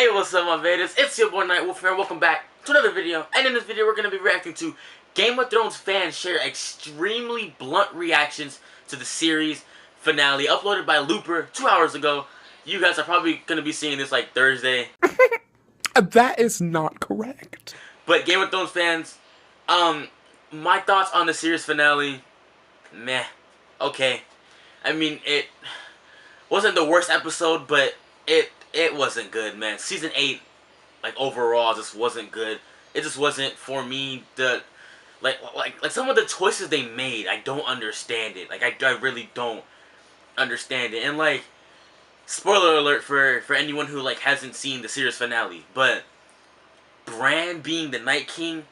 Hey, what's up, my Vedas? It's your boy NIghtWolf here. Welcome back to another video. And in this video, we're going to be reacting to Game of Thrones fans share extremely blunt reactions to the series finale, uploaded by Looper 2 hours ago. You guys are probably going to be seeing this like Thursday. That is not correct. But Game of Thrones fans, my thoughts on the series finale, meh. Okay. I mean, it wasn't the worst episode, but it wasn't good, man. Season 8, like, overall, just wasn't good. It just wasn't, for me, like some of the choices they made, I don't understand it. Like, I really don't understand it. And, like, spoiler alert for anyone who, like, hasn't seen the series finale, but Bran being the Night King,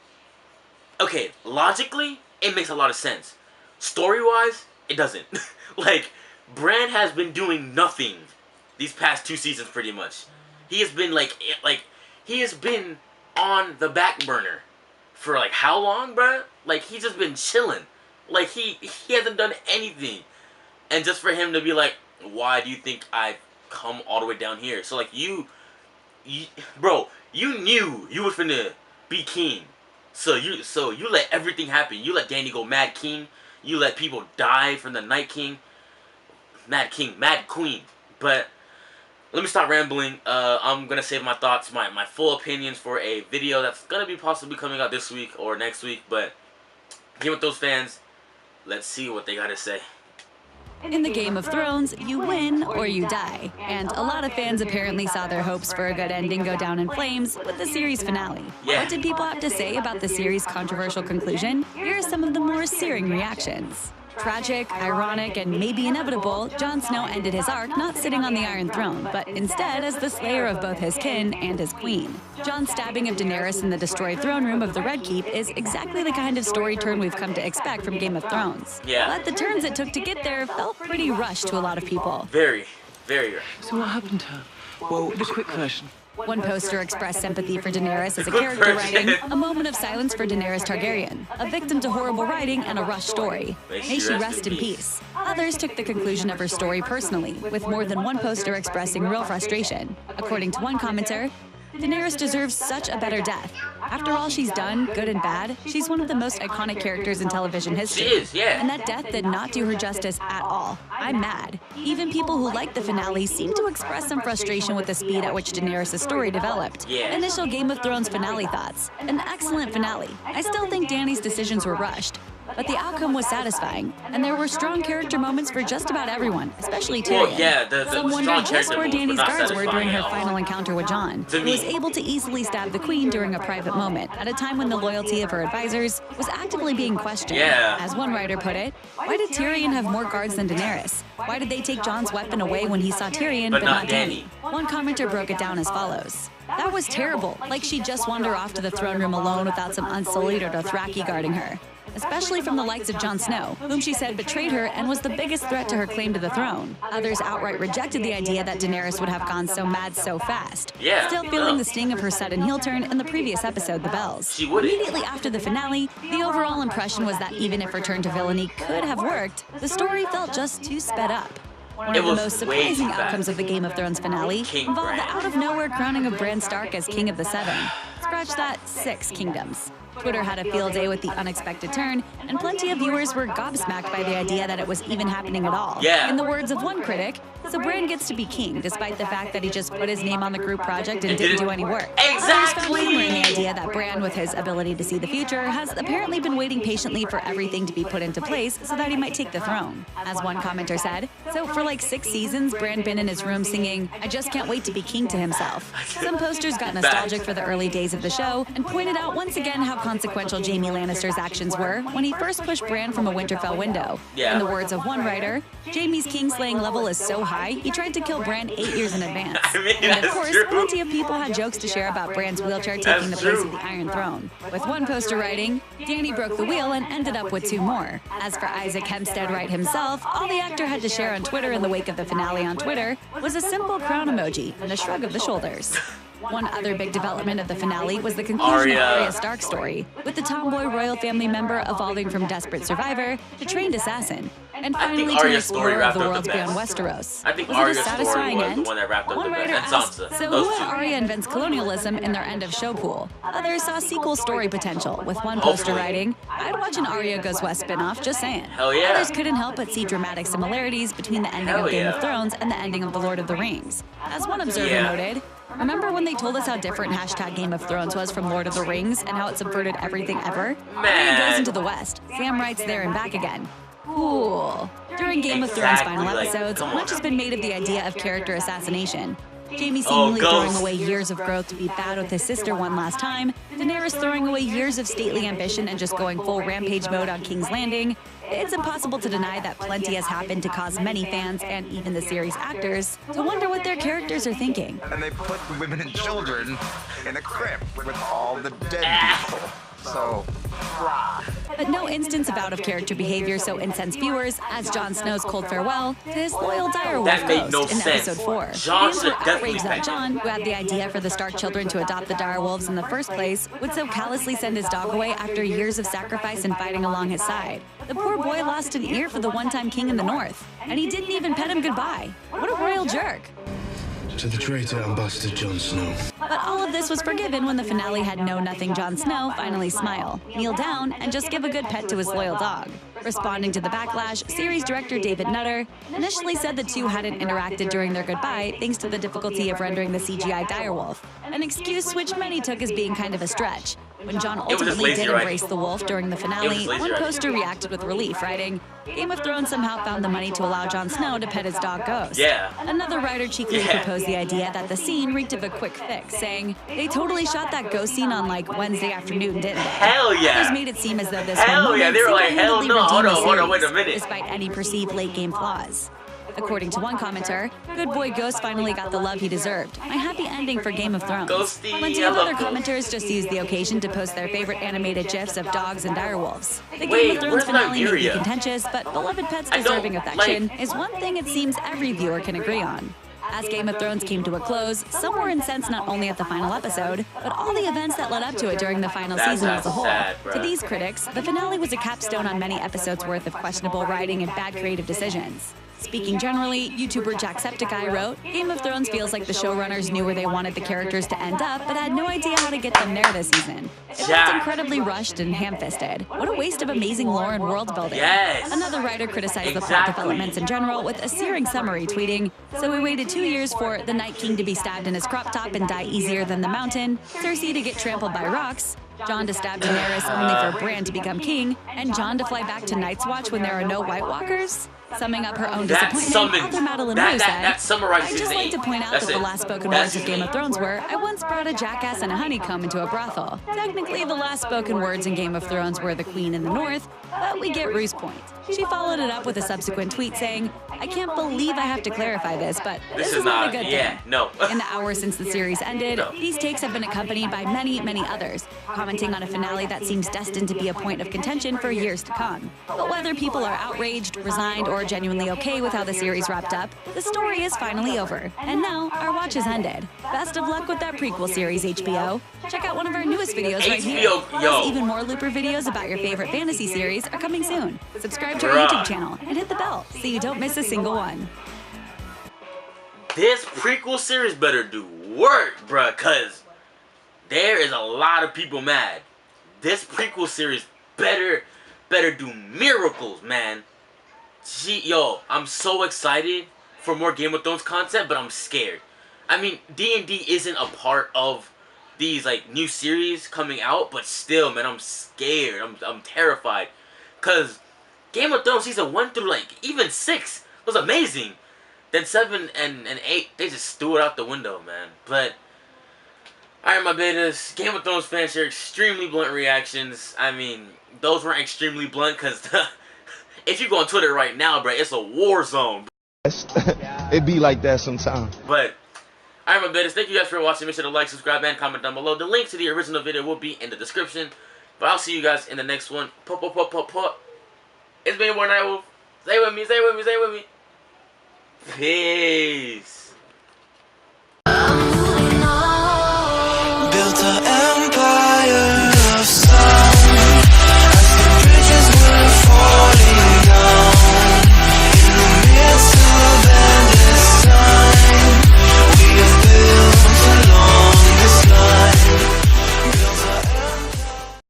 okay, logically, it makes a lot of sense. Story-wise, it doesn't. Like, Bran has been doing nothing these past 2 seasons, pretty much. He has been, he has been on the back burner for, like, how long, bruh? Like, he's just been chilling. Like, he hasn't done anything. And just for him to be like, why do you think I've come all the way down here? So, like, bro, you knew you were finna be king. So you let everything happen. You let Dany go Mad King. You let people die from the Night King. Mad King, Mad Queen. But let me stop rambling. I'm gonna save my thoughts, my full opinions for a video that's gonna be possibly coming out this week or next week. But Game of Thrones fans, let's see what they gotta say. In the Game of Thrones, you win or you die, and a lot of fans apparently saw their hopes for a good ending go down in flames with the series finale. Yeah. What did people have to say about the series' controversial conclusion? Here are some of the more searing reactions. Tragic, ironic, and maybe inevitable, Jon Snow ended his arc not sitting on the Iron Throne, but instead as the slayer of both his kin and his queen. Jon's stabbing of Daenerys in the destroyed throne room of the Red Keep is exactly the kind of story turn we've come to expect from Game of Thrones. Yeah. But the turns it took to get there felt pretty rushed to a lot of people. Very, very rushed. So what happened to her? Well, the quick version. One poster expressed sympathy for Daenerys as a character writing, a moment of silence for Daenerys Targaryen, a victim to horrible writing and a rushed story. May she rest in peace. Others took the conclusion of her story personally, with more than one poster expressing real frustration. According to one commenter, Daenerys deserves such a better death. After all she's done, good and bad, she's one of the most iconic characters in television history. She is, yeah. And that death did not do her justice at all. I'm mad. Even people who liked the finale seem to express some frustration with the speed at which Daenerys' story developed. Yeah. Initial Game of Thrones finale thoughts. An excellent finale. I still think Dany's decisions were rushed, but the outcome was satisfying, and there were strong character moments for just about everyone, especially Tyrion. Well, yeah, Some wonder just where Dany's guards were during her satisfying. final encounter with Jon, who was able to easily stab the queen during a private moment, at a time when the loyalty of her advisors was actively being questioned. Yeah. As one writer put it, why did Tyrion have more guards than Daenerys? Why did they take Jon's weapon away when he saw Tyrion but not Dany? One commenter broke it down as follows. That was terrible, like she'd just wander off to the throne room alone without some Unsullied or Dothraki guarding her. Especially from the likes of Jon Snow, whom she said betrayed her and was the biggest threat to her claim to the throne. Others outright rejected the idea that Daenerys would have gone so mad so fast. Yeah. Still feeling the sting of her sudden heel turn in the previous episode, The Bells. She wouldn't. Immediately after the finale, the overall impression was that even if her turn to villainy could have worked, the story felt just too sped up. One of the most surprising outcomes of the Game of Thrones finale involved the out-of-nowhere crowning of Bran Stark as King of the Seven. Scratch that, 6 kingdoms. Twitter had a field day with the unexpected turn, and plenty of viewers were gobsmacked by the idea that it was even happening at all. Yeah. In the words of one critic, so Bran gets to be king, despite the fact that he just put his name on the group project and didn't do any work. Exactly! Others found the idea that Bran, with his ability to see the future, has apparently been waiting patiently for everything to be put into place so that he might take the throne. As one commenter said, so for like 6 seasons, Bran been in his room singing, "I just can't wait to be king" to himself. Some posters got nostalgic for the early days of the show and pointed out once again how consequential Jaime Lannister's actions were when he first pushed Bran from a Winterfell window. Yeah. In the words of one writer, Jaime's kingslaying level is so high, he tried to kill Bran 8 years in advance. I mean, and of that's course, true. plenty of people had jokes to share about Bran's wheelchair taking That's the place true. of the Iron Throne. With one poster writing, Dany broke the wheel and ended up with 2 more. As for Isaac Hempstead Wright himself, all the actor had to share on Twitter in the wake of the finale on Twitter was a simple crown emoji and a shrug of the shoulders. One other big development of the finale was the conclusion of Arya Stark's story, with the tomboy royal family member evolving from desperate survivor to trained assassin. And I think finally, to Arya's story explore wrapped the up the worlds beyond best. Westeros. I think Was it a Arya's story satisfying was end? the one that wrapped up One the best. writer And asked, Sansa. so Those who two. at Arya invents colonialism in their end of show pool? Others saw sequel story potential, with one poster Hopefully. writing, I'd watch an Arya Goes West spinoff, just saying. Hell yeah. Others couldn't help but see dramatic similarities between the ending Hell of Game yeah. of Thrones and the ending of The Lord of the Rings. As one observer Yeah. noted, remember when they told us how different hashtag Game of Thrones was from Lord of the Rings and how it subverted everything ever? Arya goes into the West. Sam writes there and back again. Cool. During Game of Thrones' final Exactly, like, episodes, come on much has now. been made of the idea of character assassination. Jaime Oh, seemingly throwing Ghost. away years of growth to be bad with his sister one last time, Daenerys throwing away years of stately ambition and just going full rampage mode on King's Landing. It's impossible to deny that plenty has happened to cause many fans, and even the series actors, to wonder what their characters are thinking. And they put the women and children in a crypt with all the dead people. So, But no instance of out-of-character behavior so incensed viewers as Jon Snow's cold farewell to his loyal direwolf That made ghost no in sense. episode 4. Jon Fans should were definitely outraged that pay. Jon, who had the idea for the Stark children to adopt the direwolves in the first place, would so callously send his dog away after years of sacrifice and fighting along his side. The poor boy lost an ear for the one-time king in the north, and he didn't even pet him goodbye. What a royal jerk. To the traitor and bastard Jon Snow. But all of this was forgiven when the finale had Know-Nothing Jon Snow finally smile, kneel down, and just give a good pet to his loyal dog. Responding to the backlash, series director David Nutter initially said the two hadn't interacted during their goodbye thanks to the difficulty of rendering the CGI direwolf, an excuse which many took as being kind of a stretch. When Jon was just ultimately lazy did writing. embrace the wolf during the It finale, was lazy one writing. poster reacted with relief, writing, Game of Thrones somehow found the money to allow Jon Snow to pet his dog Ghost. Yeah. Another writer cheekily Yeah. proposed the idea that the scene reeked of a quick fix, saying, they totally shot that ghost scene on like Wednesday afternoon, didn't they? Hell yeah. Others made it seem as though this Hell one yeah, moment they were like, hell single-handedly no, hold redeemed on, the hold on, wait a series, minute. despite any perceived late-game flaws. According to one commenter, good boy Ghost finally got the love he deserved. A happy ending for Game of Thrones. Ghosty, Plenty I of love other Ghost. commenters just used the occasion to post their favorite animated gifs of dogs and direwolves. The Game Wait, of Thrones where's finale may be Nymeria? contentious, but beloved pets I don't, deserving affection like- is one thing it seems every viewer can agree on. As Game of Thrones came to a close, some were incensed not only at the final episode, but all the events that led up to it during the final That's season as a whole. sad, bruh. To these critics, the finale was a capstone on many episodes worth of questionable writing and bad creative decisions. Speaking generally, YouTuber Jacksepticeye wrote, Game of Thrones feels like the showrunners knew where they wanted the characters to end up, but had no idea how to get them there this season. It felt Jack. incredibly rushed and ham-fisted. What a waste of amazing lore and world building. Yes. Another writer criticized the plot Exactly. developments in general with a searing summary, tweeting, so we waited 2 years for the Night King to be stabbed in his crop top and die easier than the Mountain, Cersei to get trampled by rocks, Jon to stab Daenerys only for Bran to become king, and Jon to fly back to Night's Watch when there are no White Walkers? Summing up her own That disappointment, summoned- author Madeline that- Rue that- said, that summarizes I'd just season like to 8. point out That's that the it. last spoken That's words of season Game of 8. Thrones were, I once brought a jackass and a honeycomb into a brothel. Technically, the last spoken words in Game of Thrones were the Queen in the North, but we get Rue's point. She followed it up with a subsequent tweet saying, I can't believe I have to clarify this, but this is not a good yeah, thing. no. In the hours since the series ended, No. these takes have been accompanied by many, many others, commenting on a finale that seems destined to be a point of contention for years to come. But whether people are outraged, resigned, or genuinely okay with how the series wrapped up, the story is finally over. And now, our watch has ended. Best of luck with that prequel series, HBO. Check out one of our newest videos right here. HBO, Plus, yo. even more Looper videos about your favorite fantasy series are coming soon. Subscribe to our Bruh. YouTube channel and hit the bell so you don't miss a single one. This prequel series better do work, bruh, cause there is a lot of people mad. This prequel series better do miracles, man. Yo, I'm so excited for more Game of Thrones content, but I'm scared. I mean, D&D isn't a part of these like new series coming out, but still, man, I'm scared. I'm terrified, cause Game of Thrones season 1 through like even 6 was amazing. Then 7 and 8, they just threw it out the window, man. But alright, my betas, Game of Thrones fans share extremely blunt reactions. I mean, those weren't extremely blunt because if you go on Twitter right now, bro, it's a war zone. It be like that sometimes. But alright, my betas, thank you guys for watching. Make sure to like, subscribe, and comment down below. The link to the original video will be in the description. But I'll see you guys in the next one. It's been your boy NIghtWolf. Stay with me, stay with me, stay with me. Peace.